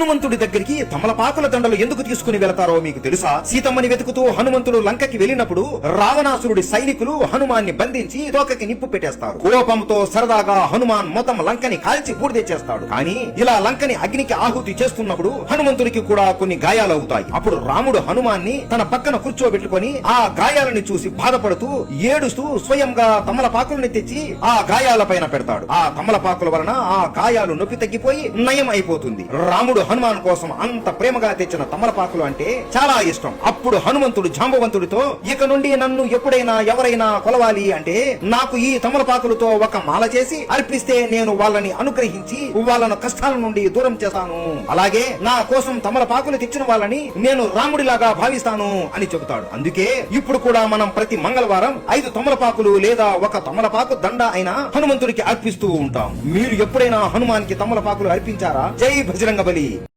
హనుమంతుడి దగ్గరికి తమలపాకుల దండలు ఎందుకు తీసుకుని వెళతారో మీకు తెలుసా? సీతమ్మని వెతుకుతూ హనుమంతుడు లంకకి వెళ్ళినప్పుడు రావణాసురుడి సైనికులు హనుమాన్ని బంధించి తోకకి నిప్పు పెట్టేస్తారు. కోపంతో సరదాగా హనుమాన్ మొత్తం లంకని కాల్చి బూడిద చేస్తాడు. కానీ ఇలా లంకని అగ్నికి ఆహుతి చేస్తున్నప్పుడు హనుమంతుడికి కూడా కొన్ని గాయాలవుతాయి. అప్పుడు రాముడు హనుమాన్ని తన పక్కన కూర్చోబెట్టుకుని ఆ గాయాలని చూసి బాధపడుతూ ఏడుస్తూ స్వయంగా తమలపాకుల్ని తెచ్చి ఆ గాయాల పైన పెడతాడు. ఆ తమలపాకుల వలన ఆ గాయాలు నొప్పి తగ్గిపోయి నయం అయిపోతుంది. రాముడు హనుమాన్ కోసం అంత ప్రేమగా తెచ్చిన తమలపాకులు అంటే చాలా ఇష్టం. అప్పుడు హనుమంతుడు జాంబవంతుడితో, ఇక నుండి నన్ను ఎప్పుడైనా ఎవరైనా కొలవాలి అంటే నాకు ఈ తమలపాకులతో ఒక మాల చేసి అర్పిస్తే నేను వాళ్ళని అనుగ్రహించి వాళ్ళను కష్టాల నుండి దూరం చేస్తాను. అలాగే నా కోసం తమలపాకులు తెచ్చిన వాళ్ళని నేను రాముడిలాగా భావిస్తాను అని చెబుతాడు. అందుకే ఇప్పుడు కూడా మనం ప్రతి మంగళవారం 5 తమలపాకులు లేదా ఒక తమలపాకు దండ అయినా హనుమంతుడికి అర్పిస్తూ ఉంటాం. మీరు ఎప్పుడైనా హనుమాన్ కి తమలపాకులు అర్పించారా? జై బజరంగబలి.